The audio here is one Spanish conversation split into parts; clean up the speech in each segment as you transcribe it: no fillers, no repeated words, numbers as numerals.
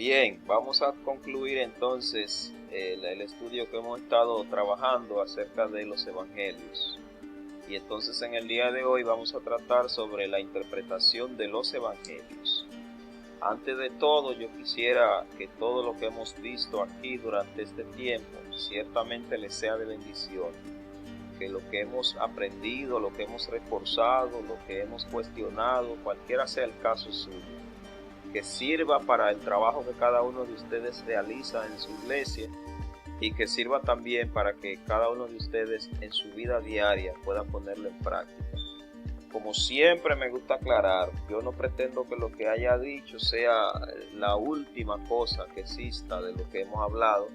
Bien, vamos a concluir entonces el estudio que hemos estado trabajando acerca de los evangelios. Y entonces en el día de hoy vamos a tratar sobre la interpretación de los evangelios. Antes de todo, yo quisiera que todo lo que hemos visto aquí durante este tiempo ciertamente les sea de bendición. Que lo que hemos aprendido, lo que hemos reforzado, lo que hemos cuestionado, cualquiera sea el caso suyo, que sirva para el trabajo que cada uno de ustedes realiza en su iglesia y que sirva también para que cada uno de ustedes en su vida diaria pueda ponerlo en práctica. Como siempre me gusta aclarar, yo no pretendo que lo que haya dicho sea la última cosa que exista de lo que hemos hablado,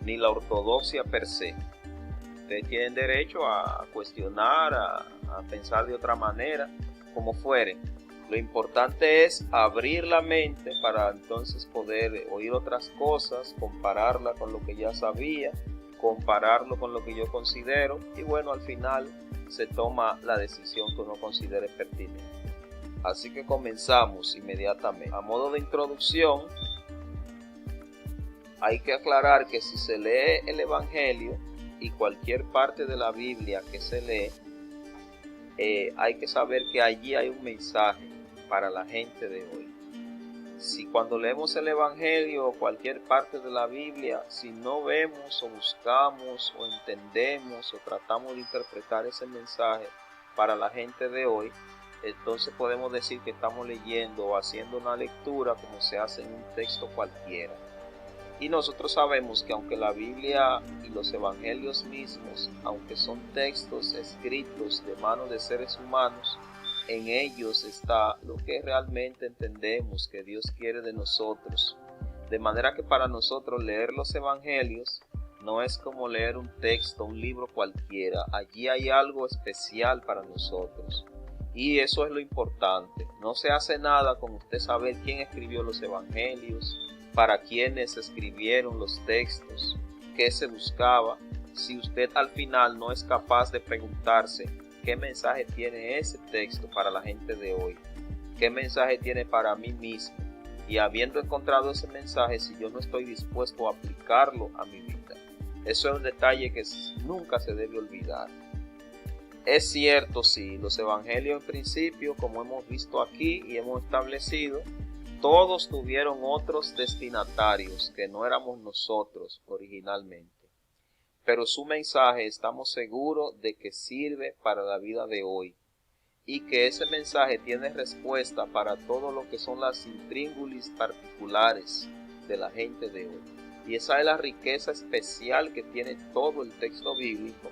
ni la ortodoxia per se. Ustedes tienen derecho a cuestionar, a pensar de otra manera, como fuere. Lo importante es abrir la mente para entonces poder oír otras cosas, compararla con lo que ya sabía, compararlo con lo que yo considero y bueno, al final se toma la decisión que uno considere pertinente. Así que comenzamos inmediatamente. A modo de introducción, hay que aclarar que si se lee el Evangelio y cualquier parte de la Biblia que se lee, hay que saber que allí hay un mensaje para la gente de hoy. Si cuando leemos el Evangelio o cualquier parte de la Biblia, si no vemos o buscamos o entendemos o tratamos de interpretar ese mensaje para la gente de hoy, entonces podemos decir que estamos leyendo o haciendo una lectura como se hace en un texto cualquiera. Y nosotros sabemos que aunque la Biblia y los Evangelios mismos, aunque son textos escritos de manos de seres humanos, en ellos está lo que realmente entendemos que Dios quiere de nosotros. De manera que para nosotros leer los evangelios no es como leer un texto, un libro cualquiera. Allí hay algo especial para nosotros. Y eso es lo importante. No se hace nada con usted saber quién escribió los evangelios, para quiénes escribieron los textos, qué se buscaba, si usted al final no es capaz de preguntarse ¿qué mensaje tiene ese texto para la gente de hoy? ¿Qué mensaje tiene para mí mismo? Y habiendo encontrado ese mensaje, si yo no estoy dispuesto a aplicarlo a mi vida. Eso es un detalle que nunca se debe olvidar. Es cierto, sí, los evangelios en principio, como hemos visto aquí y hemos establecido, todos tuvieron otros destinatarios que no éramos nosotros originalmente. Pero su mensaje estamos seguros de que sirve para la vida de hoy y que ese mensaje tiene respuesta para todo lo que son las intríngulis particulares de la gente de hoy. Y esa es la riqueza especial que tiene todo el texto bíblico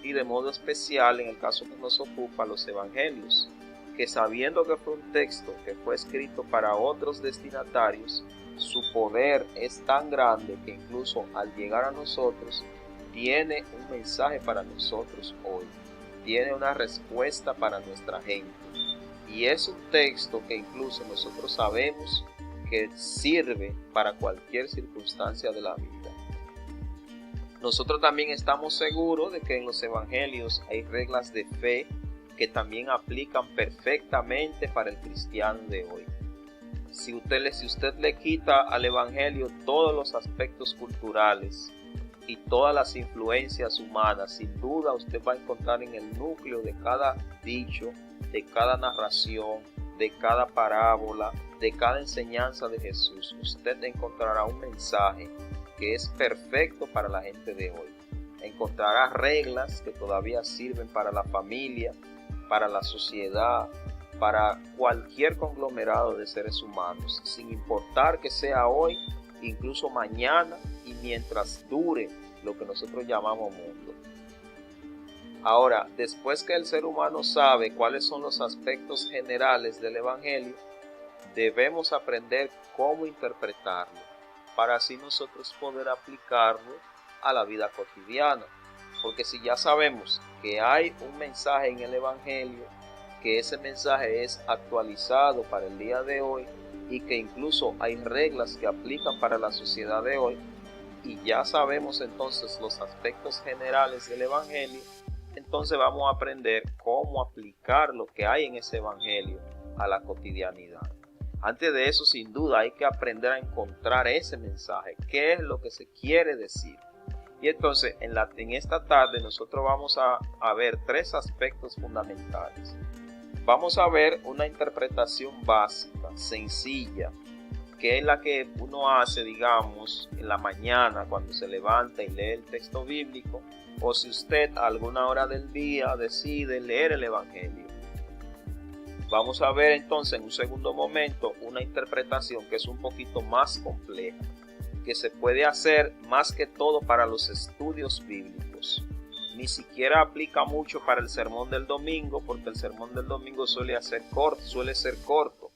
y de modo especial en el caso que nos ocupa los evangelios, que sabiendo que fue un texto que fue escrito para otros destinatarios, su poder es tan grande que incluso al llegar a nosotros tiene un mensaje para nosotros hoy, tiene una respuesta para nuestra gente y es un texto que incluso nosotros sabemos que sirve para cualquier circunstancia de la vida. Nosotros también estamos seguros de que en los evangelios hay reglas de fe que también aplican perfectamente para el cristiano de hoy. Si usted le quita al evangelio todos los aspectos culturales y todas las influencias humanas, sin duda usted va a encontrar en el núcleo de cada dicho, de cada narración, de cada parábola, de cada enseñanza de Jesús, usted encontrará un mensaje que es perfecto para la gente de hoy. Encontrará reglas que todavía sirven para la familia, para la sociedad, para cualquier conglomerado de seres humanos, sin importar que sea hoy, incluso mañana y mientras dure lo que nosotros llamamos mundo. Ahora, después que el ser humano sabe cuáles son los aspectos generales del evangelio, debemos aprender cómo interpretarlo, para así nosotros poder aplicarlo a la vida cotidiana. Porque si ya sabemos que hay un mensaje en el evangelio, que ese mensaje es actualizado para el día de hoy y que incluso hay reglas que aplican para la sociedad de hoy, y ya sabemos entonces los aspectos generales del evangelio, entonces vamos a aprender cómo aplicar lo que hay en ese evangelio a la cotidianidad. Antes de eso, sin duda, hay que aprender a encontrar ese mensaje. ¿Qué es lo que se quiere decir? Y entonces, en esta tarde, nosotros vamos a ver tres aspectos fundamentales. Vamos a ver una interpretación básica, sencilla, que es la que uno hace, digamos, en la mañana cuando se levanta y lee el texto bíblico, o si usted a alguna hora del día decide leer el Evangelio. Vamos a ver entonces en un segundo momento una interpretación que es un poquito más compleja, que se puede hacer más que todo para los estudios bíblicos. Ni siquiera aplica mucho para el sermón del domingo, porque el sermón del domingo suele ser corto.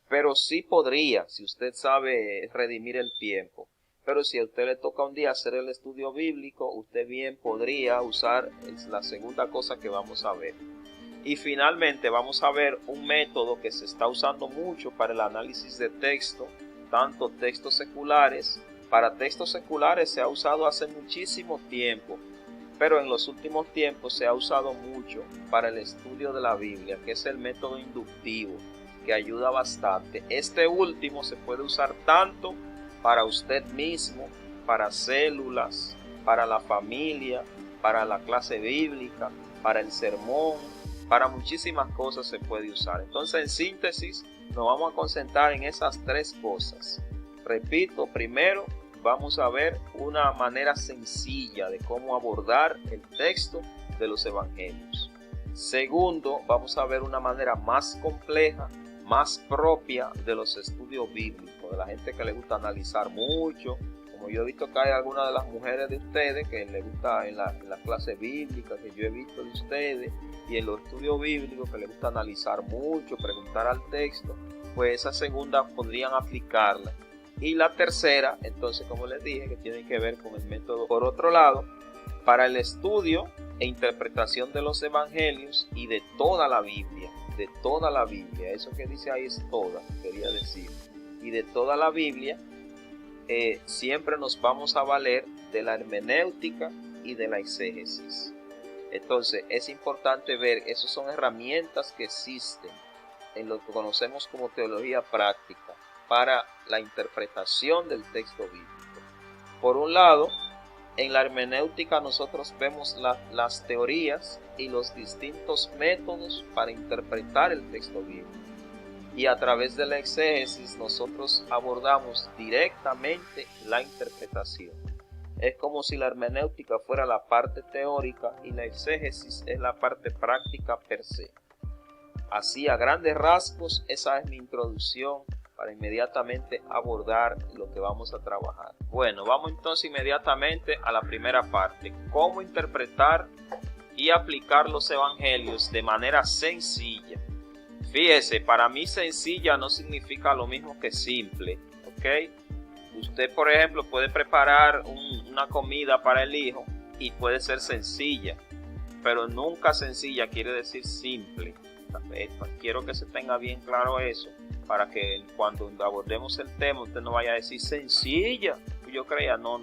Pero sí podría, si usted sabe redimir el tiempo. Pero si a usted le toca un día hacer el estudio bíblico, usted bien podría usar la segunda cosa que vamos a ver. Y finalmente vamos a ver un método que se está usando mucho para el análisis de texto, tanto textos seculares. Para textos seculares se ha usado hace muchísimo tiempo, pero en los últimos tiempos se ha usado mucho para el estudio de la Biblia, que es el método inductivo, que ayuda bastante. Este último se puede usar tanto para usted mismo, para células, para la familia, para la clase bíblica, para el sermón, para muchísimas cosas se puede usar. Entonces, en síntesis, nos vamos a concentrar en esas tres cosas. Repito, primero vamos a ver una manera sencilla de cómo abordar el texto de los evangelios. Segundo, vamos a ver una manera más compleja, más propia de los estudios bíblicos, de la gente que le gusta analizar mucho. Como yo he visto que hay algunas de las mujeres de ustedes que les gusta en la clase bíblica que yo he visto de ustedes y en los estudios bíblicos que les gusta analizar mucho, preguntar al texto, pues esa segunda podrían aplicarla. Y la tercera, entonces, como les dije, que tiene que ver con el método, por otro lado, para el estudio e interpretación de los evangelios y de toda la Biblia, eso que dice ahí es toda, quería decir, y de toda la Biblia, siempre nos vamos a valer de la hermenéutica y de la exégesis. Entonces es importante ver, esas son herramientas que existen en lo que conocemos como teología práctica para la interpretación del texto bíblico. Por un lado, en la hermenéutica nosotros vemos las teorías y los distintos métodos para interpretar el texto bíblico. Y a través de la exégesis nosotros abordamos directamente la interpretación. Es como si la hermenéutica fuera la parte teórica y la exégesis es la parte práctica per se. Así, a grandes rasgos, esa es mi introducción para inmediatamente abordar lo que vamos a trabajar. Bueno, vamos entonces inmediatamente a la primera parte. ¿Cómo interpretar y aplicar los evangelios de manera sencilla? Fíjese, para mí sencilla no significa lo mismo que simple, ¿ok? Usted, por ejemplo, puede preparar una comida para el hijo y puede ser sencilla, pero nunca sencilla quiere decir simple. Quiero que se tenga bien claro eso, para que cuando abordemos el tema usted no vaya a decir sencilla. Yo creía, no.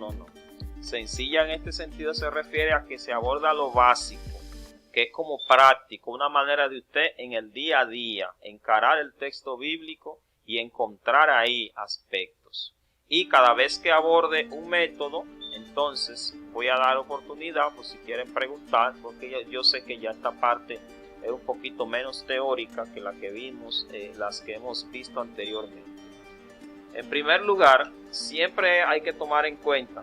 Sencilla en este sentido se refiere a que se aborda lo básico, que es como práctico, una manera de usted en el día a día encarar el texto bíblico y encontrar ahí aspectos. Y cada vez que aborde un método, entonces voy a dar oportunidad, pues si quieren preguntar, porque yo sé que ya esta parte es un poquito menos teórica que la que vimos, las que hemos visto anteriormente. En primer lugar, siempre hay que tomar en cuenta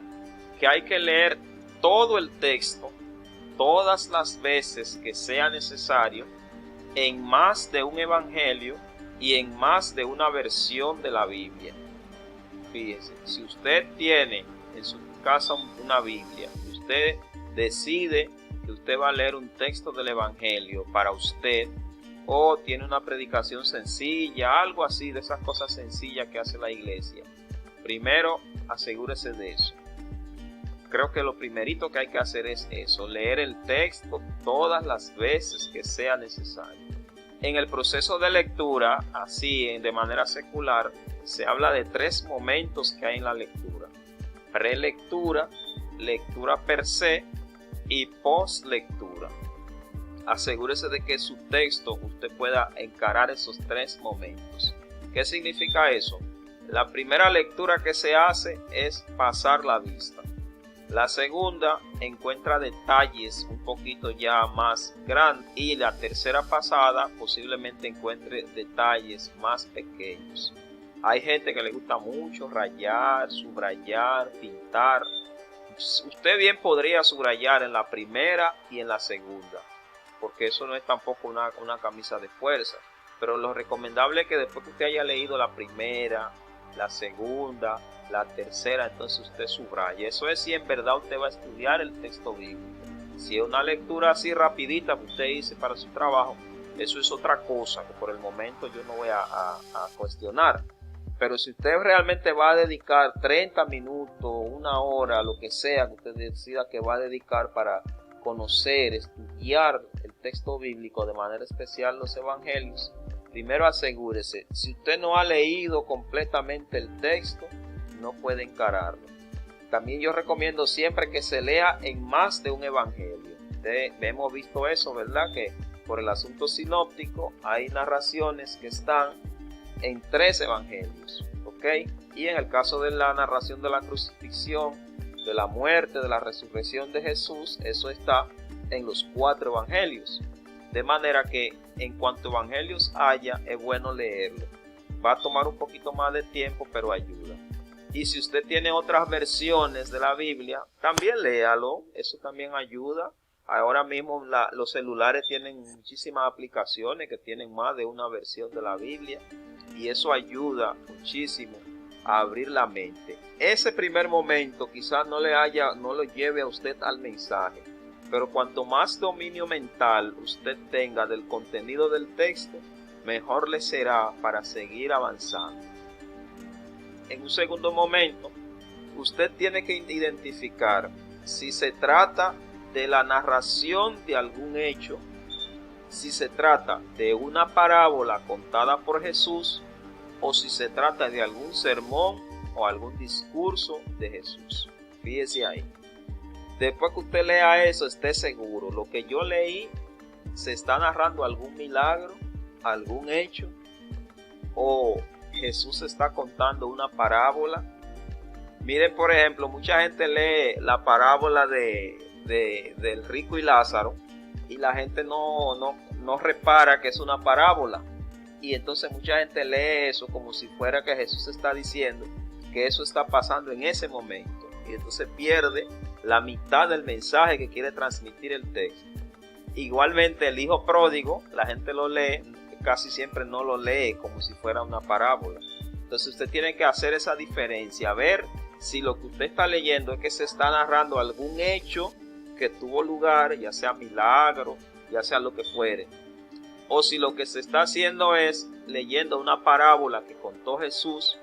que hay que leer todo el texto, todas las veces que sea necesario, en más de un evangelio y en más de una versión de la Biblia. Fíjese, si usted tiene en su casa una Biblia y usted decide que usted va a leer un texto del evangelio para usted, o tiene una predicación sencilla, algo así, de esas cosas sencillas que hace la iglesia, primero asegúrese de eso. Creo que lo primerito que hay que hacer es eso, leer el texto todas las veces que sea necesario. En el proceso de lectura, así de manera secular, se habla de tres momentos que hay en la lectura: prelectura, lectura per se y postlectura. Asegúrese de que su texto usted pueda encarar esos tres momentos. ¿Qué significa eso? La primera lectura que se hace es pasar la vista. La segunda encuentra detalles un poquito ya más grandes y la tercera pasada posiblemente encuentre detalles más pequeños. Hay gente que le gusta mucho rayar, subrayar, pintar. Usted bien podría subrayar en la primera y en la segunda, porque eso no es tampoco una camisa de fuerza. Pero lo recomendable es que después que usted haya leído la primera, la segunda, la tercera, entonces usted subraya. Eso es si en verdad usted va a estudiar el texto bíblico. Si es una lectura así rapidita que usted dice para su trabajo, eso es otra cosa que por el momento yo no voy a cuestionar. Pero si usted realmente va a dedicar 30 minutos, una hora, lo que sea que usted decida que va a dedicar para conocer, estudiar el texto bíblico, de manera especial los evangelios, primero asegúrese, si usted no ha leído completamente el texto, no puede encararlo. También yo recomiendo siempre que se lea en más de un evangelio. Hemos visto eso, ¿verdad? Que por el asunto sinóptico hay narraciones que están en 3 evangelios, ¿ok? Y en el caso de la narración de la crucifixión, de la muerte, de la resurrección de Jesús, eso está en los 4 evangelios. De manera que en cuanto evangelios haya, es bueno leerlo. Va a tomar un poquito más de tiempo, pero ayuda. Y si usted tiene otras versiones de la Biblia, también léalo. Eso también ayuda. Ahora mismo los celulares tienen muchísimas aplicaciones que tienen más de una versión de la Biblia. Y eso ayuda muchísimo a abrir la mente. Ese primer momento quizás no lo lleve a usted al mensaje. Pero cuanto más dominio mental usted tenga del contenido del texto, mejor le será para seguir avanzando. En un segundo momento, usted tiene que identificar si se trata de la narración de algún hecho, si se trata de una parábola contada por Jesús, o si se trata de algún sermón o algún discurso de Jesús. Fíjese ahí. Después que usted lea eso, esté seguro, lo que yo leí, se está narrando algún milagro, algún hecho, o Jesús está contando una parábola. Miren, por ejemplo, mucha gente lee la parábola del rico y Lázaro, y la gente no repara que es una parábola. Y entonces mucha gente lee eso como si fuera que Jesús está diciendo que eso está pasando en ese momento. Y entonces pierde la mitad del mensaje que quiere transmitir el texto. Igualmente el hijo pródigo, la gente lo lee, casi siempre no lo lee como si fuera una parábola. Entonces usted tiene que hacer esa diferencia, ver si lo que usted está leyendo es que se está narrando algún hecho que tuvo lugar, ya sea milagro, ya sea lo que fuere, o si lo que se está haciendo es leyendo una parábola que contó Jesús,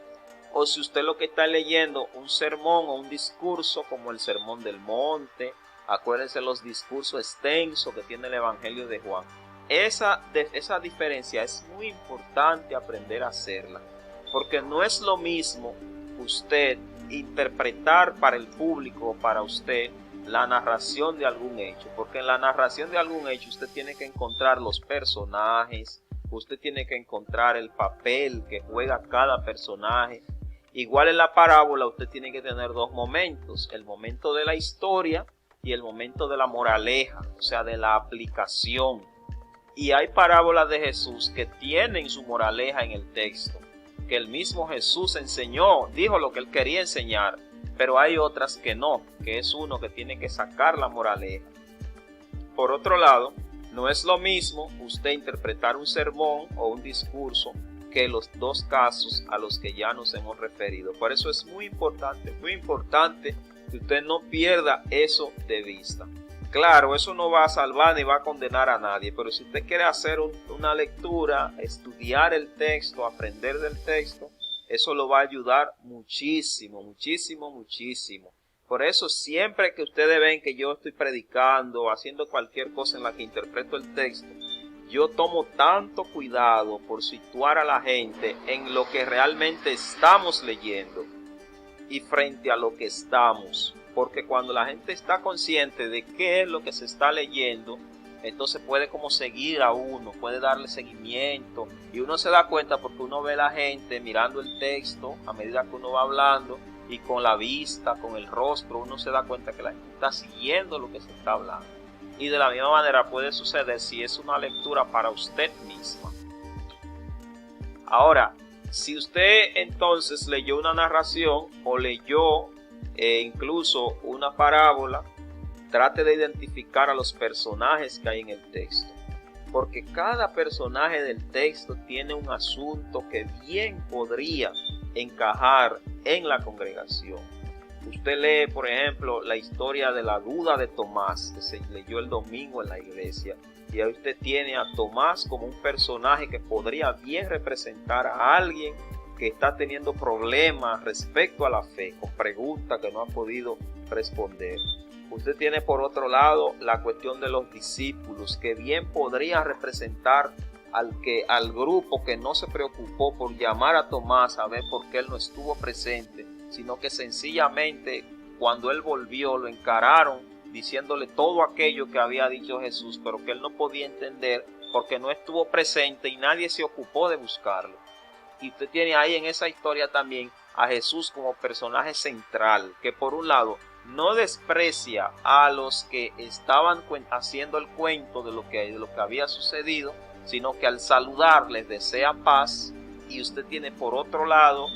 o si usted lo que está leyendo un sermón o un discurso como el Sermón del Monte. Acuérdense los discursos extensos que tiene el Evangelio de Juan. Esa diferencia es muy importante aprender a hacerla, porque no es lo mismo usted interpretar para el público o para usted la narración de algún hecho, porque en la narración de algún hecho usted tiene que encontrar los personajes, usted tiene que encontrar el papel que juega cada personaje. Igual en la parábola usted tiene que tener 2 momentos, el momento de la historia y el momento de la moraleja, o sea, de la aplicación. Y hay parábolas de Jesús que tienen su moraleja en el texto, que el mismo Jesús enseñó, dijo lo que él quería enseñar, pero hay otras que no, que es uno que tiene que sacar la moraleja. Por otro lado, no es lo mismo usted interpretar un sermón o un discurso que los 2 casos a los que ya nos hemos referido. Por eso es muy importante que usted no pierda eso de vista. Claro, eso no va a salvar ni va a condenar a nadie, pero si usted quiere hacer una lectura, estudiar el texto, aprender del texto, eso lo va a ayudar muchísimo, muchísimo, muchísimo. Por eso siempre que ustedes ven que yo estoy predicando o haciendo cualquier cosa en la que interpreto el texto, yo tomo tanto cuidado por situar a la gente en lo que realmente estamos leyendo y frente a lo que estamos. Porque cuando la gente está consciente de qué es lo que se está leyendo, entonces puede como seguir a uno, puede darle seguimiento, y uno se da cuenta porque uno ve a la gente mirando el texto a medida que uno va hablando, y con la vista, con el rostro, uno se da cuenta que la gente está siguiendo lo que se está hablando. Y de la misma manera puede suceder si es una lectura para usted misma. Ahora, si usted entonces leyó una narración o leyó incluso una parábola, trate de identificar a los personajes que hay en el texto, porque cada personaje del texto tiene un asunto que bien podría encajar en la congregación. Usted lee, por ejemplo, la historia de la duda de Tomás, que se leyó el domingo en la iglesia, y ahí usted tiene a Tomás como un personaje que podría bien representar a alguien que está teniendo problemas respecto a la fe, con preguntas que no ha podido responder. Usted tiene por otro lado la cuestión de los discípulos, que bien podría representar al grupo que no se preocupó por llamar a Tomás a ver por qué él no estuvo presente, sino que sencillamente cuando él volvió lo encararon diciéndole todo aquello que había dicho Jesús, pero que él no podía entender porque no estuvo presente y nadie se ocupó de buscarlo. Y usted tiene ahí en esa historia también a Jesús como personaje central, que por un lado no desprecia a los que estaban haciendo el cuento de lo que había sucedido, sino que al saludar les desea paz. Y usted tiene por otro lado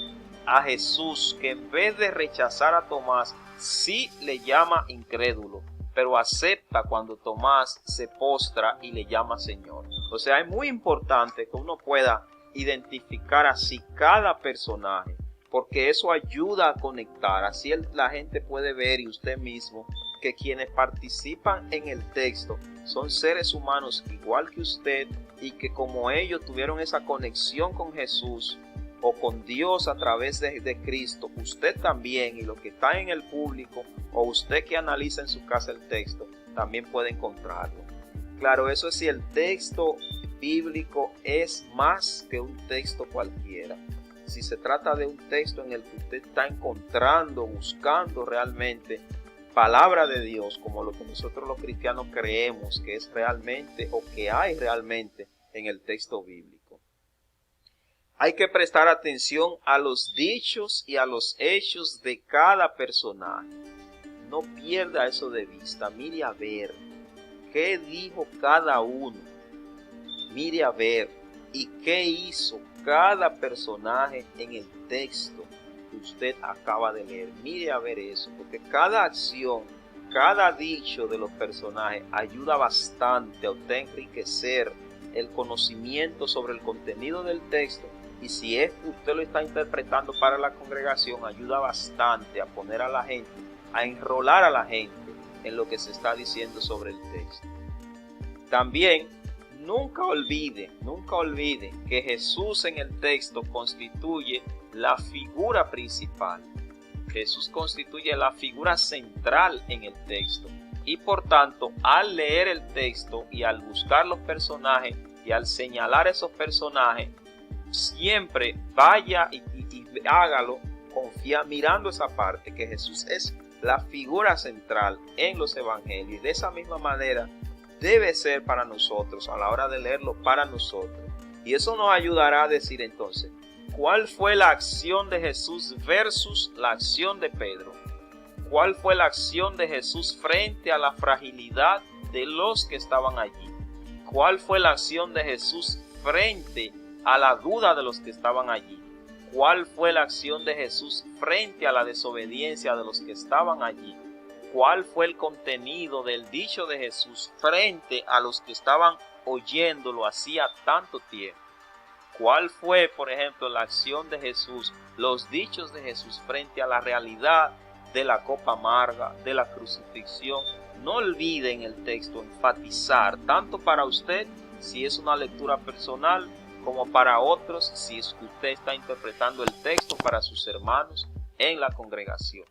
a Jesús, que en vez de rechazar a Tomás, sí le llama incrédulo, pero acepta cuando Tomás se postra y le llama Señor. O sea, es muy importante que uno pueda identificar así cada personaje, porque eso ayuda a conectar. Así la gente puede ver, y usted mismo, que quienes participan en el texto son seres humanos igual que usted, y que como ellos tuvieron esa conexión con Jesús o con Dios a través de Cristo, usted también, y lo que está en el público o usted que analiza en su casa el texto, también puede encontrarlo. Claro, eso es si el texto bíblico es más que un texto cualquiera. Si se trata de un texto en el que usted está encontrando, buscando realmente palabra de Dios, como lo que nosotros los cristianos creemos que es realmente o que hay realmente en el texto bíblico. Hay que prestar atención a los dichos y a los hechos de cada personaje. No pierda eso de vista. Mire a ver qué dijo cada uno. Mire a ver y qué hizo cada personaje en el texto que usted acaba de leer. Mire a ver eso, porque cada acción, cada dicho de los personajes ayuda bastante a usted enriquecer el conocimiento sobre el contenido del texto, y si usted lo está interpretando para la congregación, ayuda bastante a poner a la gente, a enrolar a la gente en lo que se está diciendo sobre el texto. También nunca olvide que Jesús en el texto constituye la figura principal. Jesús constituye la figura central en el texto. Y por tanto, al leer el texto y al buscar los personajes y al señalar esos personajes, siempre vaya y hágalo mirando esa parte, que Jesús es la figura central en los evangelios. Y de esa misma manera debe ser para nosotros a la hora de leerlo para nosotros. Y eso nos ayudará a decir entonces, ¿cuál fue la acción de Jesús versus la acción de Pedro? ¿Cuál fue la acción de Jesús frente a la fragilidad de los que estaban allí? ¿Cuál fue la acción de Jesús frente a la duda de los que estaban allí? ¿Cuál fue la acción de Jesús frente a la desobediencia de los que estaban allí? ¿Cuál fue el contenido del dicho de Jesús frente a los que estaban oyéndolo hacía tanto tiempo? ¿Cuál fue, por ejemplo, la acción de Jesús, los dichos de Jesús frente a la realidad de la copa amarga, de la crucifixión? No olvide en el texto enfatizar, tanto para usted, si es una lectura personal, como para otros, si es que usted está interpretando el texto para sus hermanos en la congregación.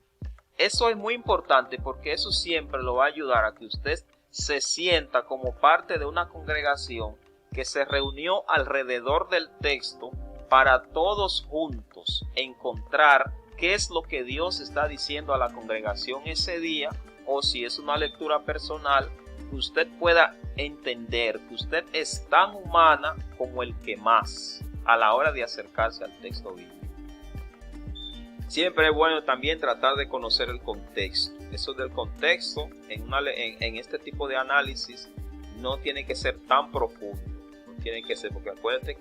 Eso es muy importante porque eso siempre lo va a ayudar a que usted se sienta como parte de una congregación que se reunió alrededor del texto para todos juntos encontrar qué es lo que Dios está diciendo a la congregación ese día, o si es una lectura personal, que usted pueda entender que usted es tan humana como el que más a la hora de acercarse al texto bíblico. Siempre es bueno también tratar de conocer el contexto. Eso del contexto en este tipo de análisis no tiene que ser tan profundo. No tiene que ser, porque acuérdense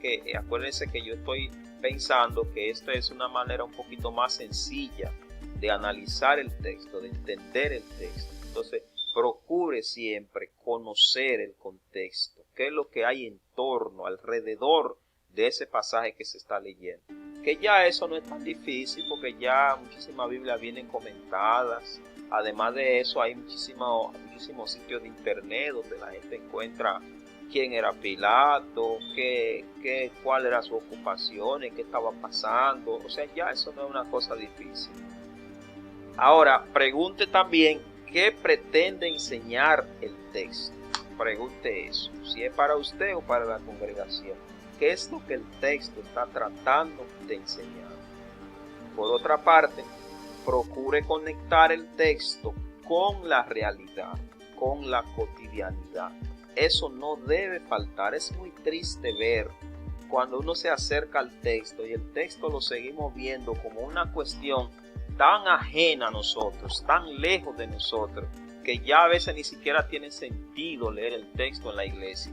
que yo estoy pensando que esta es una manera un poquito más sencilla de analizar el texto, de entender el texto. Entonces, procure siempre conocer el contexto, qué es lo que hay en torno, alrededor de ese pasaje que se está leyendo. Que ya eso no es tan difícil porque ya muchísimas Biblias vienen comentadas. Además de eso, hay muchísimos sitios de internet donde la gente encuentra quién era Pilato, cuál era su ocupación, qué estaba pasando. O sea, ya eso no es una cosa difícil. Ahora, pregunte también qué pretende enseñar el texto. Pregunte eso, si es para usted o para la congregación. ¿Qué es lo que el texto está tratando de enseñar? Por otra parte, procure conectar el texto con la realidad, con la cotidianidad. Eso no debe faltar. Es muy triste ver cuando uno se acerca al texto y el texto lo seguimos viendo como una cuestión tan ajena a nosotros, tan lejos de nosotros, que ya a veces ni siquiera tiene sentido leer el texto en la iglesia.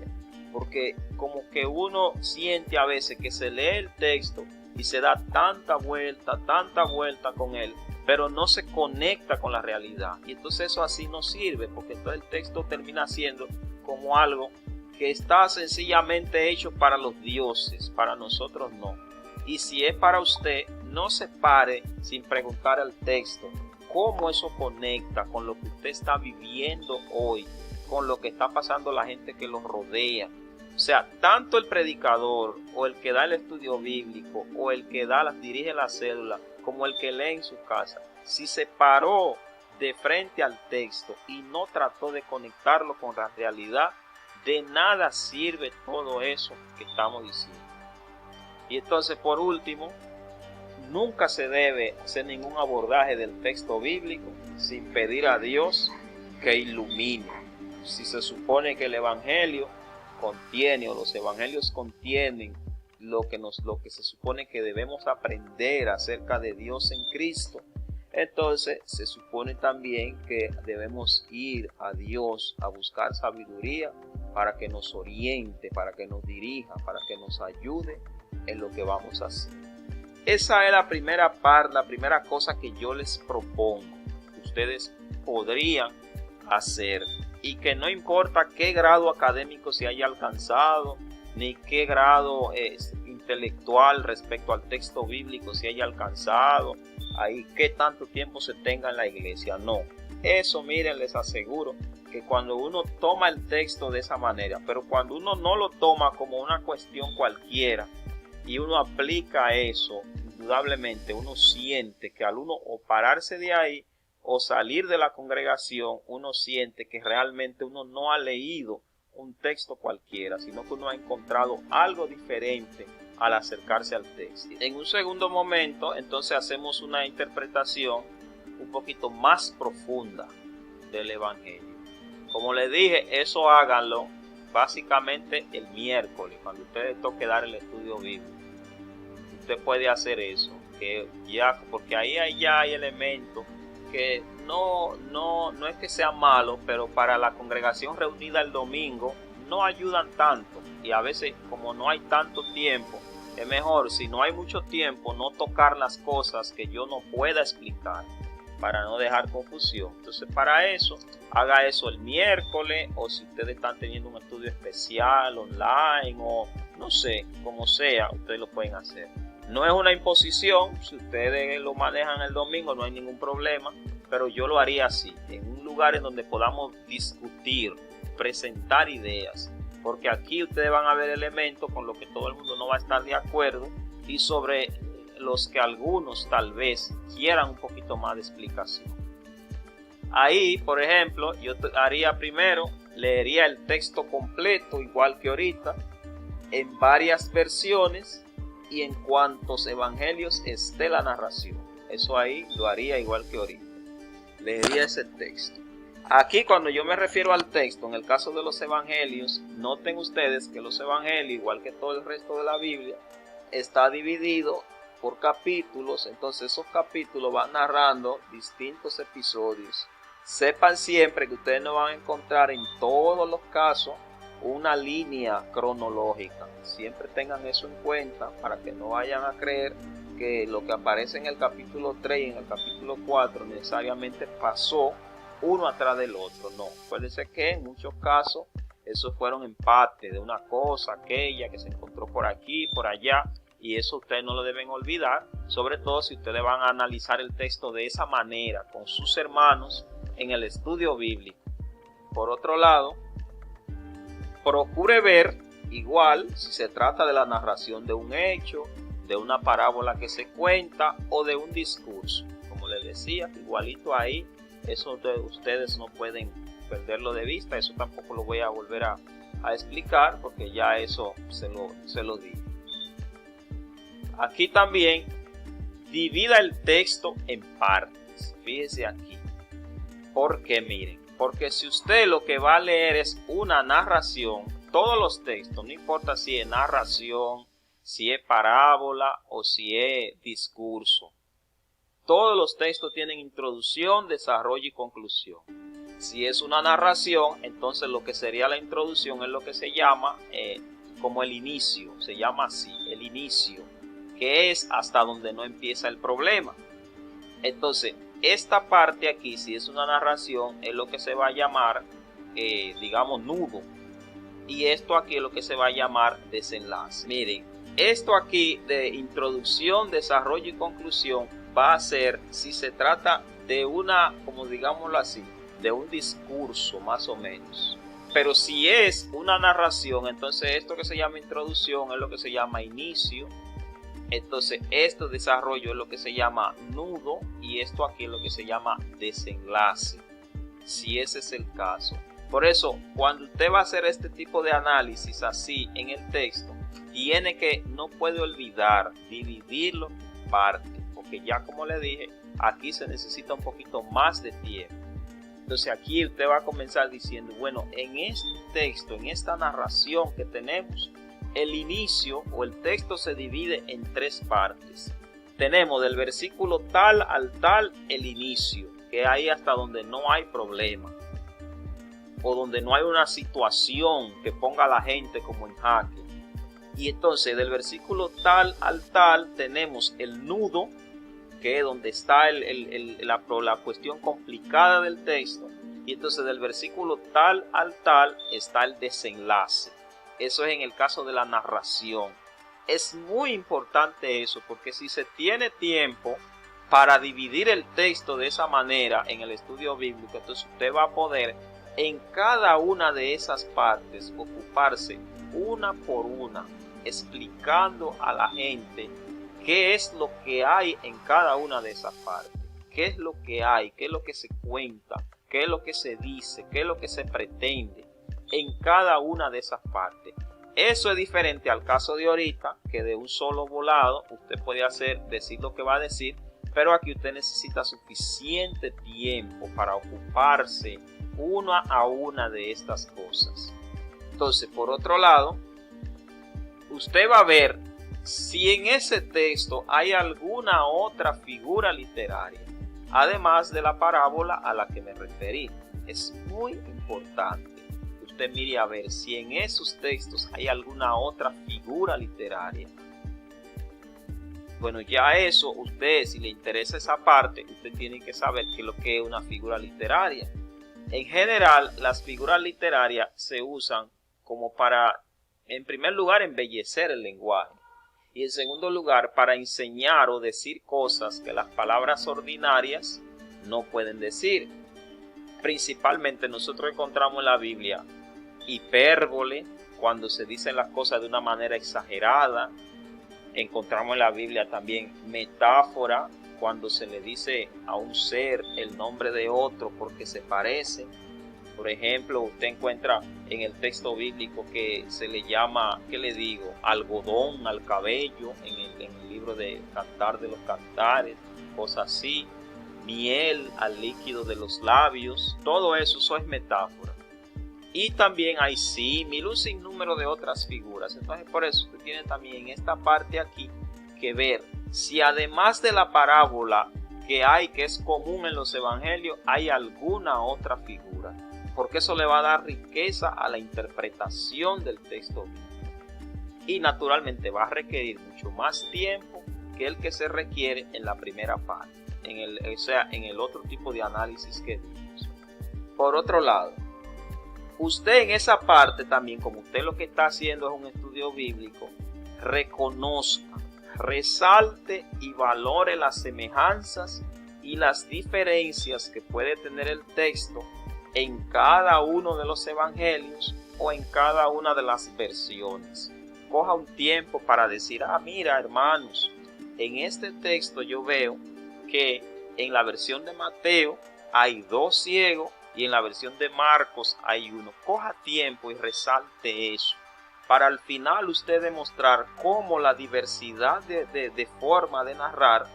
Porque como que uno siente a veces que se lee el texto y se da tanta vuelta con él, pero no se conecta con la realidad. Y entonces eso así no sirve, porque entonces el texto termina siendo como algo que está sencillamente hecho para los dioses, para nosotros no. Y si es para usted, no se pare sin preguntar al texto cómo eso conecta con lo que usted está viviendo hoy, con lo que está pasando la gente que los rodea. O sea, tanto el predicador o el que da el estudio bíblico o el que dirige la célula como el que lee en su casa, si se paró de frente al texto y no trató de conectarlo con la realidad, de nada sirve todo eso que estamos diciendo. Y entonces, por último, nunca se debe hacer ningún abordaje del texto bíblico sin pedir a Dios que ilumine. Si se supone que el Evangelio contiene, o los Evangelios contienen lo que se supone que debemos aprender acerca de Dios en Cristo, entonces se supone también que debemos ir a Dios a buscar sabiduría para que nos oriente, para que nos dirija, para que nos ayude en lo que vamos a hacer. Esa es la primera parte, la primera cosa que yo les propongo que ustedes podrían hacer, y que no importa qué grado académico se haya alcanzado, ni qué grado intelectual respecto al texto bíblico se haya alcanzado, ahí qué tanto tiempo se tenga en la iglesia, no. Eso, miren, les aseguro que cuando uno toma el texto de esa manera, pero cuando uno no lo toma como una cuestión cualquiera y uno aplica eso, indudablemente uno siente que al uno o pararse de ahí o salir de la congregación, uno siente que realmente uno no ha leído un texto cualquiera, sino que uno ha encontrado algo diferente al acercarse al texto. En un segundo momento, entonces hacemos una interpretación un poquito más profunda del Evangelio. Como les dije, eso háganlo básicamente el miércoles, cuando ustedes toque dar el estudio bíblico. Usted puede hacer eso, porque ahí ya hay elementos que no es que sean malos, pero para la congregación reunida el domingo no ayudan tanto, y a veces como no hay tanto tiempo, es mejor, si no hay mucho tiempo, no tocar las cosas que yo no pueda explicar para no dejar confusión. Entonces, para eso, haga eso el miércoles, o si ustedes están teniendo un estudio especial online, o no sé, como sea, ustedes lo pueden hacer. No es una imposición, si ustedes lo manejan el domingo no hay ningún problema, pero yo lo haría así, en un lugar en donde podamos discutir, presentar ideas, porque aquí ustedes van a ver elementos con los que todo el mundo no va a estar de acuerdo y sobre los que algunos tal vez quieran un poquito más de explicación. Ahí, por ejemplo, yo leería el texto completo igual que ahorita, en varias versiones, y en cuantos evangelios esté la narración. Eso ahí lo haría igual que ahorita. Leería ese texto. Aquí cuando yo me refiero al texto, en el caso de los evangelios, noten ustedes que los evangelios, igual que todo el resto de la Biblia, está dividido por capítulos. Entonces esos capítulos van narrando distintos episodios. Sepan siempre que ustedes no van a encontrar en todos los casos una línea cronológica. Siempre tengan eso en cuenta para que no vayan a creer que lo que aparece en el capítulo 3 y en el capítulo 4 necesariamente pasó uno atrás del otro. No, puede ser que en muchos casos esos fueron empates de una cosa, aquella que se encontró por aquí, por allá, y eso ustedes no lo deben olvidar, sobre todo si ustedes van a analizar el texto de esa manera con sus hermanos en el estudio bíblico. Por otro lado, procure ver igual si se trata de la narración de un hecho, de una parábola que se cuenta o de un discurso. Como les decía, igualito ahí, eso ustedes no pueden perderlo de vista. Eso tampoco lo voy a volver a explicar porque ya eso se lo di. Aquí también divida el texto en partes. Fíjese aquí. Porque miren, porque si usted lo que va a leer es una narración, todos los textos, no importa si es narración, si es parábola o si es discurso, todos los textos tienen introducción, desarrollo y conclusión. Si es una narración, entonces lo que sería la introducción es lo que se llama como el inicio, se llama así, el inicio, que es hasta donde no empieza el problema. Entonces, esta parte aquí, si es una narración, es lo que se va a llamar, digamos, nudo. Y esto aquí es lo que se va a llamar desenlace. Miren, esto aquí de introducción, desarrollo y conclusión va a ser si se trata de una, como digámoslo así, de un discurso más o menos. Pero si es una narración, entonces esto que se llama introducción es lo que se llama inicio. Entonces este desarrollo es lo que se llama nudo y esto aquí es lo que se llama desenlace, si ese es el caso. Por eso, cuando usted va a hacer este tipo de análisis así en el texto, no puede olvidar dividirlo en partes, porque ya como le dije, aquí se necesita un poquito más de tiempo. Entonces aquí usted va a comenzar diciendo, bueno, en este texto, en esta narración que tenemos, el inicio o el texto se divide en tres partes. Tenemos del versículo tal al tal el inicio, que hay hasta donde no hay problema o donde no hay una situación que ponga a la gente como en jaque. Y entonces del versículo tal al tal tenemos el nudo, que es donde está la cuestión complicada del texto. Y entonces del versículo tal al tal está el desenlace. Eso es en el caso de la narración. Es muy importante eso, porque si se tiene tiempo para dividir el texto de esa manera en el estudio bíblico, entonces usted va a poder en cada una de esas partes ocuparse una por una, explicando a la gente qué es lo que hay en cada una de esas partes, qué es lo que hay, qué es lo que se cuenta, qué es lo que se dice, qué es lo que se pretende en cada una de esas partes. Eso es diferente al caso de ahorita, que de un solo volado usted puede decir lo que va a decir, pero aquí usted necesita suficiente tiempo para ocuparse una a una de estas cosas. Entonces, por otro lado, usted va a ver si en ese texto hay alguna otra figura literaria, además de la parábola a la que me referí. Es muy importante que usted mire a ver si en esos textos hay alguna otra figura literaria. Bueno, ya eso, usted, si le interesa esa parte, usted tiene que saber qué es lo que es una figura literaria. En general, las figuras literarias se usan como para, en primer lugar, embellecer el lenguaje. Y en segundo lugar, para enseñar o decir cosas que las palabras ordinarias no pueden decir. Principalmente nosotros encontramos en la Biblia hipérbole, cuando se dicen las cosas de una manera exagerada. Encontramos en la Biblia también metáfora, cuando se le dice a un ser el nombre de otro porque se parece. Por ejemplo, usted encuentra en el texto bíblico que se le llama, ¿qué le digo?, algodón al cabello, en el libro de Cantar de los Cantares, cosas así. miel al líquido de los labios, todo eso es metáfora. Y también hay símil, un sinnúmero de otras figuras. Entonces por eso usted tiene también en esta parte aquí que ver si además de la parábola que hay, que es común en los evangelios, hay alguna otra figura, porque eso le va a dar riqueza a la interpretación del texto bíblico. Y naturalmente va a requerir mucho más tiempo que el que se requiere en la primera parte, en el otro tipo de análisis que vimos. Por otro lado, usted en esa parte también, como usted lo que está haciendo es un estudio bíblico, reconozca, resalte y valore las semejanzas y las diferencias que puede tener el texto en cada uno de los evangelios o en cada una de las versiones. Coja un tiempo para decir, mira hermanos, en este texto yo veo que en la versión de Mateo hay 2 ciegos y en la versión de Marcos hay 1. Coja tiempo y resalte eso, para al final usted demostrar cómo la diversidad de forma de narrar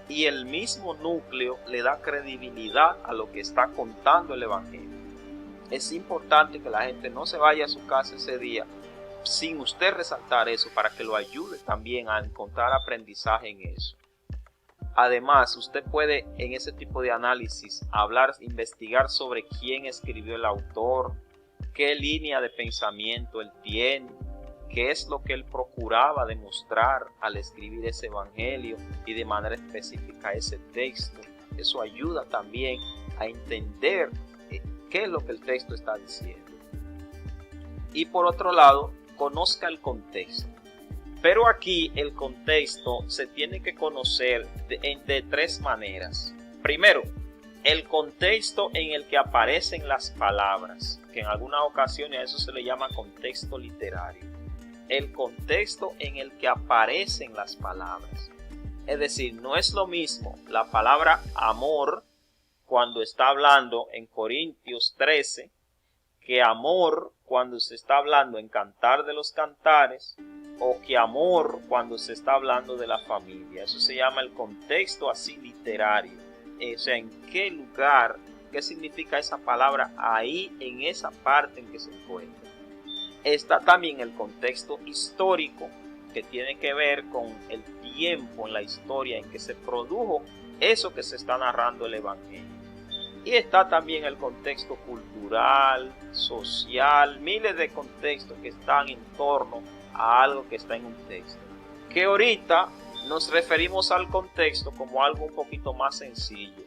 y el mismo núcleo le da credibilidad a lo que está contando el evangelio. Es importante que la gente no se vaya a su casa ese día sin usted resaltar eso, para que lo ayude también a encontrar aprendizaje en eso. Además, usted puede en ese tipo de análisis investigar sobre quién escribió el autor, qué línea de pensamiento él tiene, qué es lo que él procuraba demostrar al escribir ese evangelio y de manera específica ese texto. Eso ayuda también a entender qué es lo que el texto está diciendo. Y por otro lado, conozca el contexto. Pero aquí el contexto se tiene que conocer de 3 maneras. Primero, el contexto en el que aparecen las palabras, que en algunas ocasiones a eso se le llama contexto literario. El contexto en el que aparecen las palabras. Es decir, no es lo mismo la palabra amor cuando está hablando en Corintios 13 que amor cuando se está hablando en Cantar de los Cantares, o que amor cuando se está hablando de la familia. Eso se llama el contexto así literario. O sea, en qué lugar, qué significa esa palabra ahí en esa parte en que se encuentra. Está también el contexto histórico, que tiene que ver con el tiempo en la historia en que se produjo eso que se está narrando el evangelio. Y está también el contexto cultural, social, miles de contextos que están en torno a algo que está en un texto. Que ahorita nos referimos al contexto como algo un poquito más sencillo.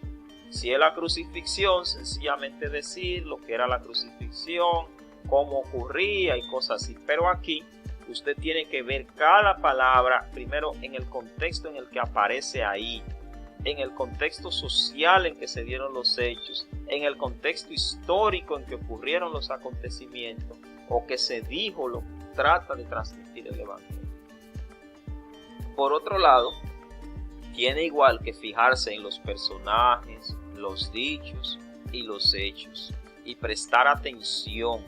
Si es la crucifixión, sencillamente decir lo que era la crucifixión, cómo ocurría y cosas así. Pero aquí usted tiene que ver cada palabra primero en el contexto en el que aparece ahí, en el contexto social en que se dieron los hechos, en el contexto histórico en que ocurrieron los acontecimientos o que se dijo lo que trata de transmitir el evangelio. Por otro lado, tiene igual que fijarse en los personajes, los dichos y los hechos y prestar atención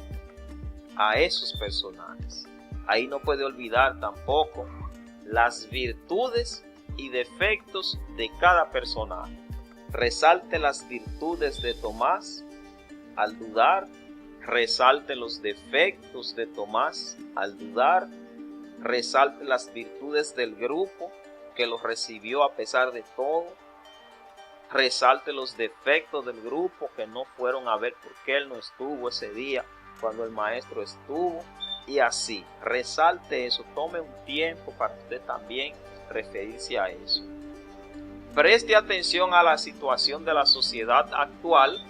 a esos personajes. Ahí no puede olvidar tampoco las virtudes y defectos de cada personaje. Resalte las virtudes de Tomás al dudar, resalte los defectos de Tomás al dudar, resalte las virtudes del grupo que los recibió a pesar de todo, resalte los defectos del grupo que no fueron a ver por qué él no estuvo ese día cuando el maestro estuvo, y así, resalte eso, tome un tiempo para usted también referirse a eso. Preste atención a la situación de la sociedad actual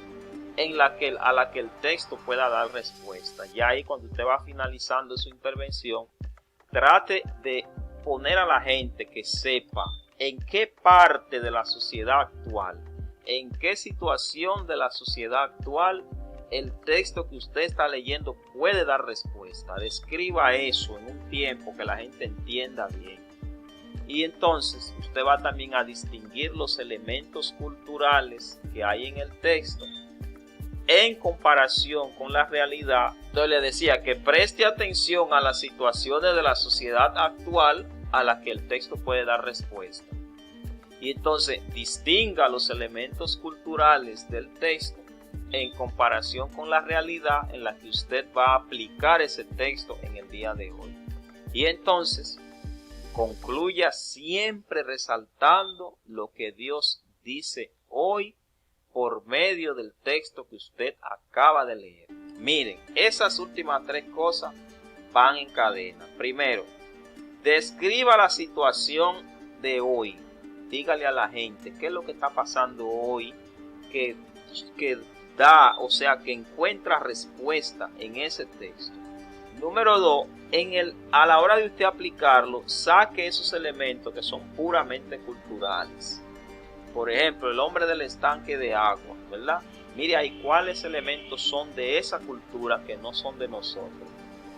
a la que el texto pueda dar respuesta. Ya ahí cuando usted va finalizando su intervención, trate de poner a la gente que sepa en qué parte de la sociedad actual, en qué situación de la sociedad actual el texto que usted está leyendo puede dar respuesta. Describa eso en un tiempo que la gente entienda bien. Y entonces usted va también a distinguir los elementos culturales que hay en el texto en comparación con la realidad. Entonces le decía que preste atención a las situaciones de la sociedad actual a la que el texto puede dar respuesta. Y entonces distinga los elementos culturales del texto en comparación con la realidad en la que usted va a aplicar ese texto en el día de hoy. Y entonces concluya siempre resaltando lo que Dios dice hoy por medio del texto que usted acaba de leer. Miren, esas últimas tres cosas van en cadena. Primero, describa la situación de hoy. Dígale a la gente qué es lo que está pasando hoy, que da, o sea, que encuentra respuesta en ese texto. Número 2, a la hora de usted aplicarlo, saque esos elementos que son puramente culturales. Por ejemplo, el hombre del estanque de agua, ¿verdad? Mire ahí cuáles elementos son de esa cultura que no son de nosotros.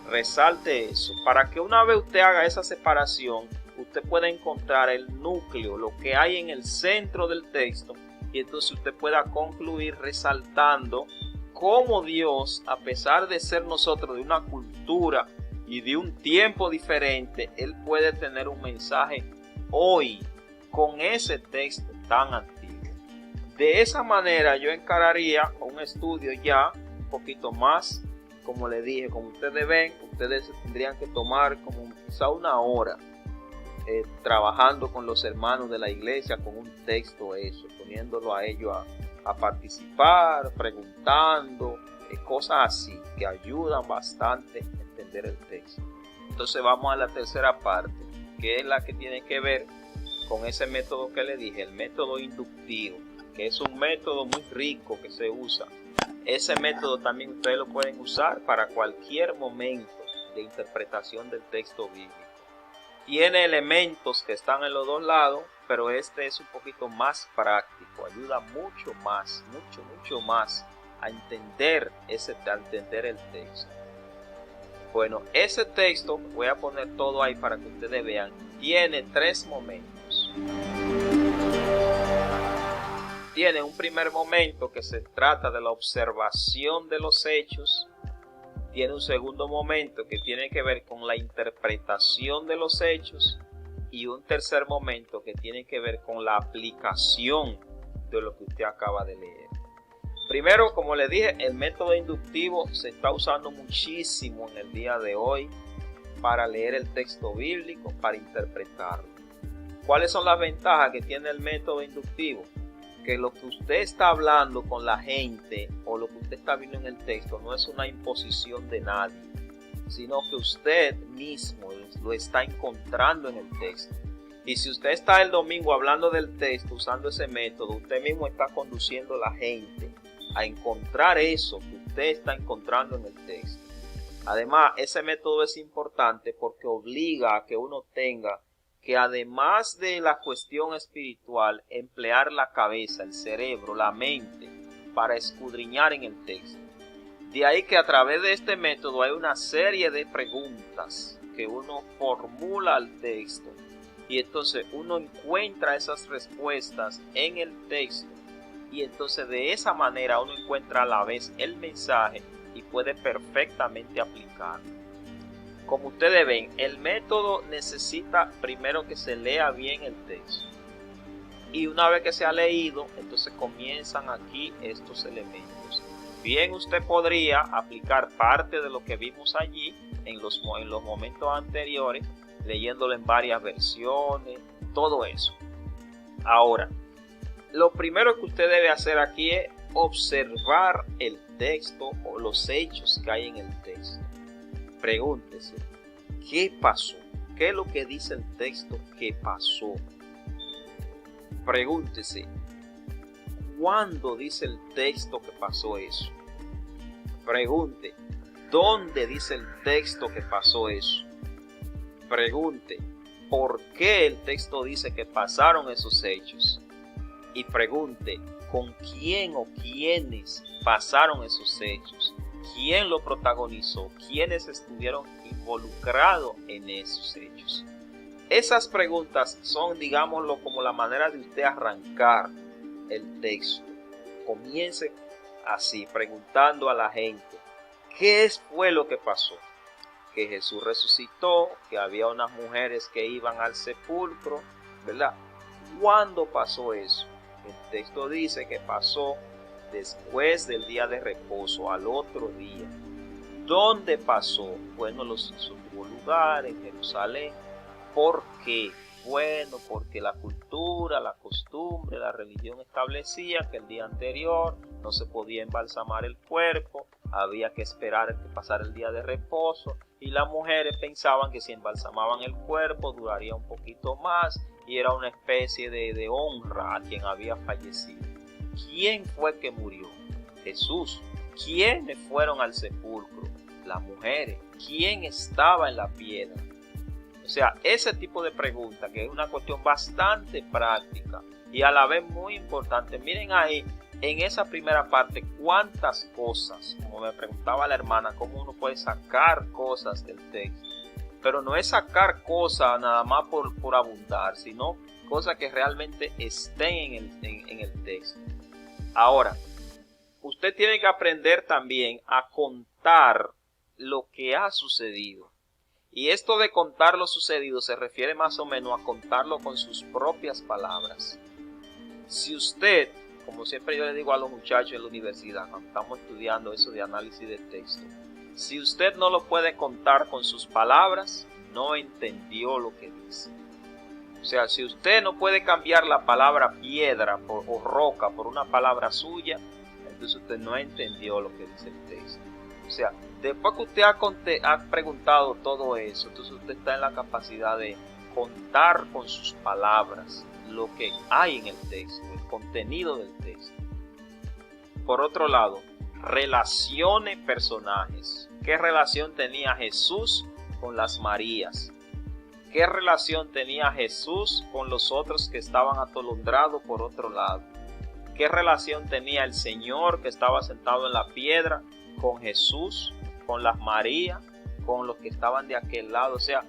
Resalte eso, para que una vez usted haga esa separación, usted pueda encontrar el núcleo, lo que hay en el centro del texto, y entonces usted pueda concluir resaltando cómo Dios, a pesar de ser nosotros de una cultura y de un tiempo diferente, Él puede tener un mensaje hoy con ese texto tan antiguo. De esa manera yo encararía un estudio ya un poquito más, como le dije, como ustedes ven, ustedes tendrían que tomar como quizá una hora trabajando con los hermanos de la iglesia con un texto eso, poniéndolo a ellos a participar, preguntando, cosas así que ayudan bastante a entender el texto. Entonces vamos a la tercera parte, que es la que tiene que ver con ese método que le dije, el método inductivo, que es un método muy rico que se usa. Ese método también ustedes lo pueden usar para cualquier momento de interpretación del texto bíblico. Tiene elementos que están en los dos lados, pero este es un poquito más práctico, ayuda mucho más a entender el texto. Bueno, ese texto, voy a poner todo ahí para que ustedes vean, tiene tres momentos. Tiene un primer momento que se trata de la observación de los hechos. Tiene un segundo momento que tiene que ver con la interpretación de los hechos. Y un tercer momento que tiene que ver con la aplicación de lo que usted acaba de leer. Primero, como le dije, el método inductivo se está usando muchísimo en el día de hoy para leer el texto bíblico, para interpretarlo. ¿Cuáles son las ventajas que tiene el método inductivo? Que lo que usted está hablando con la gente o lo que usted está viendo en el texto no es una imposición de nadie, sino que usted mismo lo está encontrando en el texto. Y si usted está el domingo hablando del texto usando ese método, usted mismo está conduciendo a la gente a encontrar eso que usted está encontrando en el texto. Además, ese método es importante porque obliga a que uno tenga que, además de la cuestión espiritual, emplear la cabeza, el cerebro, la mente para escudriñar en el texto. De ahí que a través de este método hay una serie de preguntas que uno formula al texto y entonces uno encuentra esas respuestas en el texto y entonces de esa manera uno encuentra a la vez el mensaje y puede perfectamente aplicarlo. Como ustedes ven, el método necesita primero que se lea bien el texto. Y una vez que se ha leído, entonces comienzan aquí estos elementos. Bien, usted podría aplicar parte de lo que vimos allí en los momentos anteriores, leyéndolo en varias versiones, todo eso. Ahora, lo primero que usted debe hacer aquí es observar el texto o los hechos que hay en el texto. Pregúntese, ¿qué pasó? ¿Qué es lo que dice el texto que pasó? Pregúntese, ¿cuándo dice el texto que pasó eso? Pregunte, ¿dónde dice el texto que pasó eso? Pregunte, ¿por qué el texto dice que pasaron esos hechos? Y pregunte, ¿con quién o quiénes pasaron esos hechos? ¿Quién lo protagonizó? ¿Quiénes estuvieron involucrados en esos hechos? Esas preguntas son, digámoslo, como la manera de usted arrancar el texto. Comience así, preguntando a la gente, ¿qué fue lo que pasó? Que Jesús resucitó, que había unas mujeres que iban al sepulcro, ¿verdad? ¿Cuándo pasó eso? El texto dice que pasó después del día de reposo, al otro día. ¿Dónde pasó? Bueno, tuvo lugar en Jerusalén. ¿Por qué? Bueno, porque la cultura, la costumbre, la religión establecía que el día anterior no se podía embalsamar el cuerpo, había que esperar que pasara el día de reposo, y las mujeres pensaban que si embalsamaban el cuerpo duraría un poquito más y era una especie de honra a quien había fallecido. ¿Quién fue que murió? Jesús. ¿Quiénes fueron al sepulcro? Las mujeres. ¿Quién estaba en la piedra? O sea, ese tipo de pregunta, que es una cuestión bastante práctica y a la vez muy importante. Miren ahí, en esa primera parte, cuántas cosas, como me preguntaba la hermana, cómo uno puede sacar cosas del texto. Pero no es sacar cosas nada más por abundar, sino cosas que realmente estén en el texto. Ahora, usted tiene que aprender también a contar lo que ha sucedido. Y esto de contar lo sucedido se refiere más o menos a contarlo con sus propias palabras. Si usted, como siempre yo le digo a los muchachos en la universidad, cuando estamos estudiando eso de análisis de texto, si usted no lo puede contar con sus palabras, no entendió lo que dice. O sea, si usted no puede cambiar la palabra piedra o roca por una palabra suya, entonces usted no entendió lo que dice el texto. O sea, después que usted ha preguntado todo eso, entonces usted está en la capacidad de contar con sus palabras lo que hay en el texto, el contenido del texto. Por otro lado, relacione personajes. ¿Qué relación tenía Jesús con las Marías? ¿Qué relación tenía Jesús con los otros que estaban atolondrados por otro lado? ¿Qué relación tenía el Señor que estaba sentado en la piedra con Jesús, con las Marías, con los que estaban de aquel lado? O sea,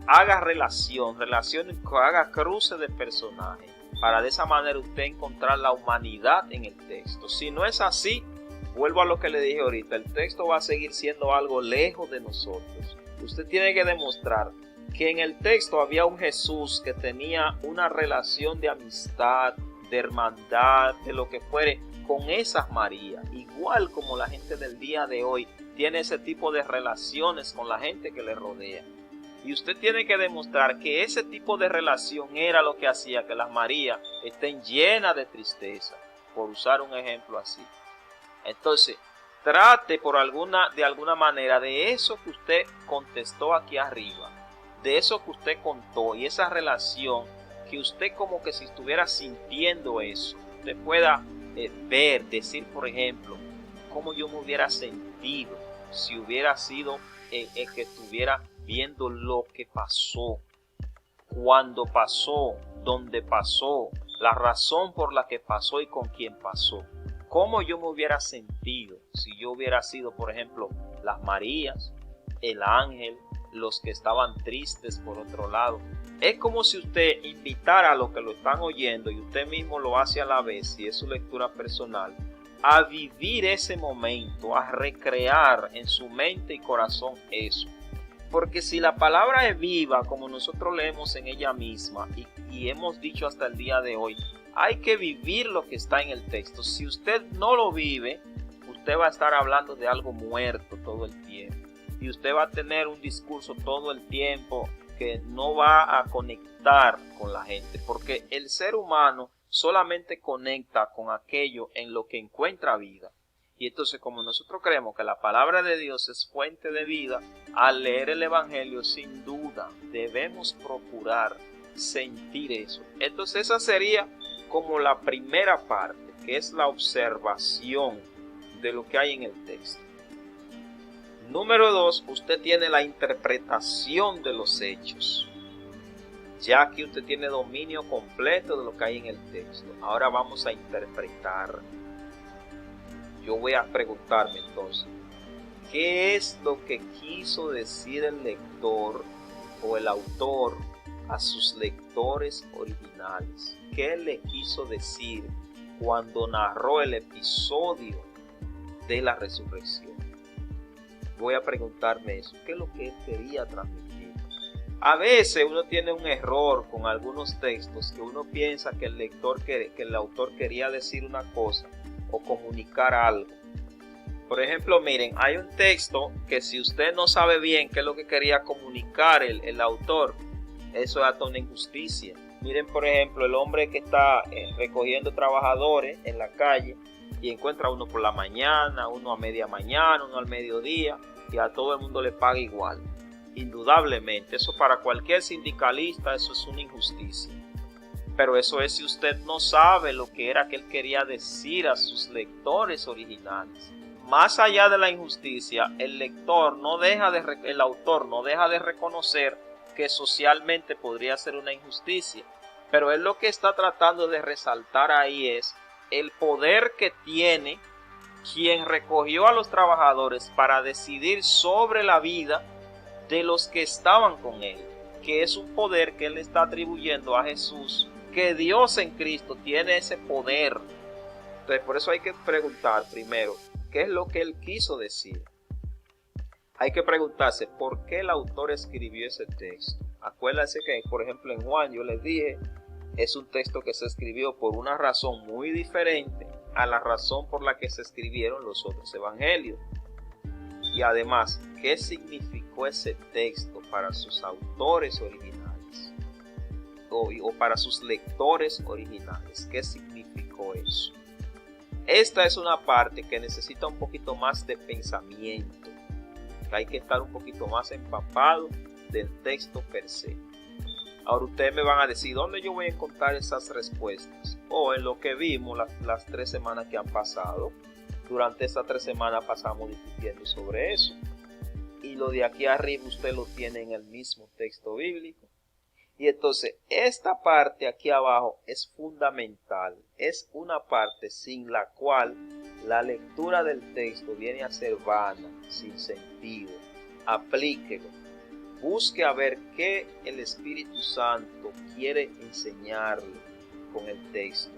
haga relación, haga cruce de personajes, para de esa manera usted encontrar la humanidad en el texto. Si no es así, vuelvo a lo que le dije ahorita, el texto va a seguir siendo algo lejos de nosotros. Usted tiene que demostrar que en el texto había un Jesús que tenía una relación de amistad, de hermandad, de lo que fuere, con esas Marías, igual como la gente del día de hoy tiene ese tipo de relaciones con la gente que le rodea. Y usted tiene que demostrar que ese tipo de relación era lo que hacía que las Marías estén llenas de tristeza, por usar un ejemplo así. Entonces, trate de alguna manera de eso que usted contestó aquí arriba, de eso que usted contó y esa relación que usted como que si estuviera sintiendo eso, usted pueda decir, por ejemplo, cómo yo me hubiera sentido si hubiera sido el que estuviera viendo lo que pasó, cuándo pasó, dónde pasó, la razón por la que pasó y con quién pasó. Cómo yo me hubiera sentido si yo hubiera sido, por ejemplo, las Marías, el ángel, los que estaban tristes por otro lado. Es como si usted invitara a los que lo están oyendo, y usted mismo lo hace a la vez, si es su lectura personal, a vivir ese momento, a recrear en su mente y corazón eso. Porque si la palabra es viva, como nosotros leemos en ella misma y hemos dicho hasta el día de hoy, hay que vivir lo que está en el texto. Si usted no lo vive, usted va a estar hablando de algo muerto todo el tiempo. Y usted va a tener un discurso todo el tiempo que no va a conectar con la gente. Porque el ser humano solamente conecta con aquello en lo que encuentra vida. Y entonces, como nosotros creemos que la palabra de Dios es fuente de vida, al leer el Evangelio, sin duda, debemos procurar sentir eso. Entonces, esa sería como la primera parte, que es la observación de lo que hay en el texto. Número 2, usted tiene la interpretación de los hechos. Ya que usted tiene dominio completo de lo que hay en el texto, ahora vamos a interpretar. Yo voy a preguntarme entonces, ¿qué es lo que quiso decir el lector o el autor a sus lectores originales? ¿Qué le quiso decir cuando narró el episodio de la resurrección? Voy a preguntarme eso, ¿qué es lo que él quería transmitir? A veces uno tiene un error con algunos textos que uno piensa que el autor quería decir una cosa o comunicar algo. Por ejemplo, miren, hay un texto que si usted no sabe bien qué es lo que quería comunicar el autor, eso es hasta una injusticia. Miren, por ejemplo, el hombre que está recogiendo trabajadores en la calle y encuentra uno por la mañana, uno a media mañana, uno al mediodía, y a todo el mundo le paga igual. Indudablemente, eso para cualquier sindicalista, eso es una injusticia. Pero eso es si usted no sabe lo que era que él quería decir a sus lectores originales. Más allá de la injusticia, el autor no deja de reconocer que socialmente podría ser una injusticia. Pero él lo que está tratando de resaltar ahí es el poder que tiene quien recogió a los trabajadores para decidir sobre la vida de los que estaban con él, que es un poder que él está atribuyendo a Jesús, que Dios en Cristo tiene ese poder. Entonces, por eso hay que preguntar primero, ¿qué es lo que él quiso decir? Hay que preguntarse, ¿por qué el autor escribió ese texto? Acuérdense que, por ejemplo, en Juan, yo les dije, es un texto que se escribió por una razón muy diferente a la razón por la que se escribieron los otros evangelios. Y además, ¿qué significó ese texto para sus autores originales? O para sus lectores originales. ¿Qué significó eso? Esta es una parte que necesita un poquito más de pensamiento. Hay que estar un poquito más empapado del texto per se. Ahora ustedes me van a decir, ¿dónde yo voy a encontrar esas respuestas? O en lo que vimos las 3 semanas que han pasado. Durante esas 3 semanas pasamos discutiendo sobre eso. Y lo de aquí arriba usted lo tiene en el mismo texto bíblico. Y entonces esta parte aquí abajo es fundamental. Es una parte sin la cual la lectura del texto viene a ser vana, sin sentido. Aplíquelo. Busque a ver qué el Espíritu Santo quiere enseñarle con el texto.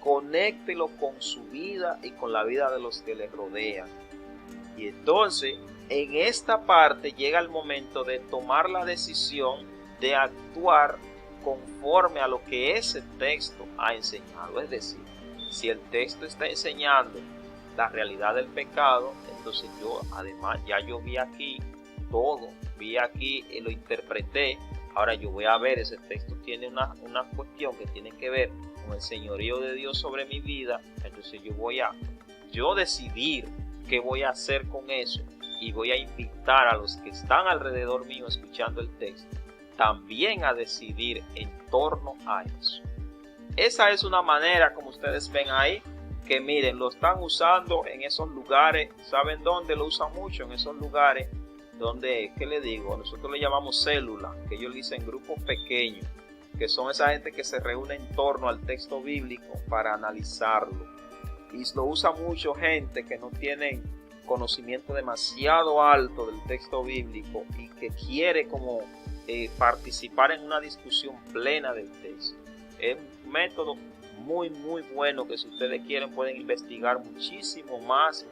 Conéctelo con su vida y con la vida de los que le rodean. Y entonces, en esta parte llega el momento de tomar la decisión de actuar conforme a lo que ese texto ha enseñado. Es decir, si el texto está enseñando la realidad del pecado, entonces yo, además, ya yo vi aquí todo, vi aquí y lo interpreté. Ahora yo voy a ver, ese texto tiene una cuestión que tiene que ver con el señorío de Dios sobre mi vida. Entonces yo voy a decidir qué voy a hacer con eso, y voy a invitar a los que están alrededor mío escuchando el texto también a decidir en torno a eso. Esa es una manera, como ustedes ven ahí, que miren, lo están usando en esos lugares. ¿Saben dónde lo usan mucho? En esos lugares donde, ¿qué le digo? Nosotros le llamamos células, que ellos dicen grupos pequeños, que son esa gente que se reúne en torno al texto bíblico para analizarlo. Y lo usa mucho gente que no tienen conocimiento demasiado alto del texto bíblico y que quiere como participar en una discusión plena del texto. Es un método muy bueno que si ustedes quieren pueden investigar muchísimo más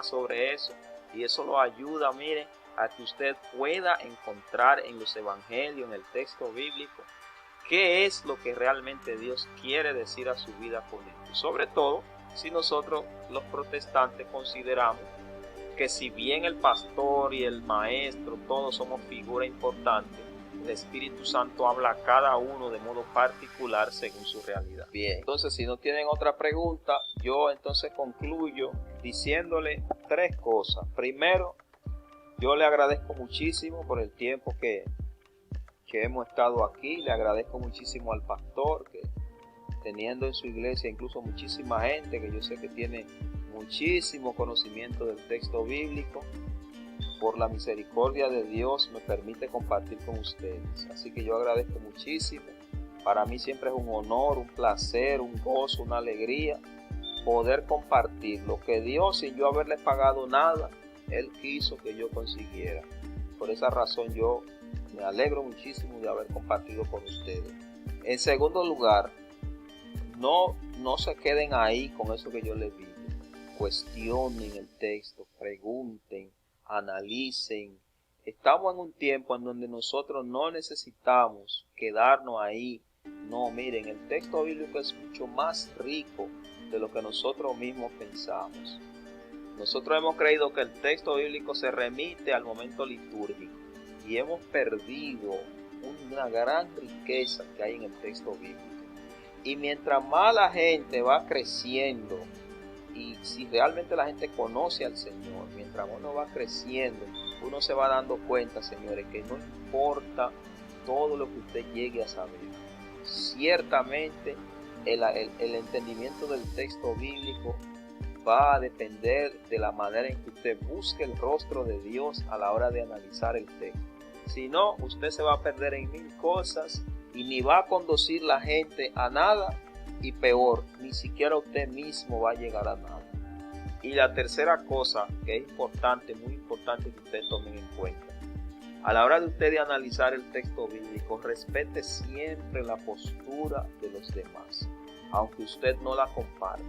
sobre eso, y eso lo ayuda, miren, a que usted pueda encontrar en los evangelios, en el texto bíblico, qué es lo que realmente Dios quiere decir a su vida con esto. Sobre todo si nosotros los protestantes consideramos que si bien el pastor y el maestro todos somos figuras importantes, el Espíritu Santo habla a cada uno de modo particular según su realidad. Bien, entonces si no tienen otra pregunta, yo entonces concluyo diciéndole 3 cosas. Primero, yo le agradezco muchísimo por el tiempo que hemos estado aquí. Le agradezco muchísimo al pastor, que teniendo en su iglesia incluso muchísima gente que yo sé que tiene muchísimo conocimiento del texto bíblico, por la misericordia de Dios me permite compartir con ustedes. Así que yo agradezco muchísimo. Para mí siempre es un honor, un placer, un gozo, una alegría poder compartir lo que Dios, sin yo haberle pagado nada, Él quiso que yo consiguiera. Por esa razón yo me alegro muchísimo de haber compartido con ustedes. En segundo lugar, no se queden ahí con eso que yo les digo. Cuestionen el texto, pregunten, analicen, Estamos en un tiempo en donde nosotros no necesitamos quedarnos ahí. No, miren, el texto bíblico es mucho más rico de lo que nosotros mismos pensamos. Nosotros hemos creído que el texto bíblico se remite al momento litúrgico y hemos perdido una gran riqueza que hay en el texto bíblico. Y mientras más la gente va creciendo, y si realmente la gente conoce al Señor, mientras uno va creciendo, uno se va dando cuenta, señores, que no importa todo lo que usted llegue a saber. Ciertamente el entendimiento del texto bíblico va a depender de la manera en que usted busque el rostro de Dios a la hora de analizar el texto. Si no, usted se va a perder en mil cosas y ni va a conducir la gente a nada, y peor, ni siquiera usted mismo va a llegar a nada. Y la tercera cosa que es importante, muy importante que ustedes tomen en cuenta, a la hora de usted de analizar el texto bíblico, respete siempre la postura de los demás, aunque usted no la comparta.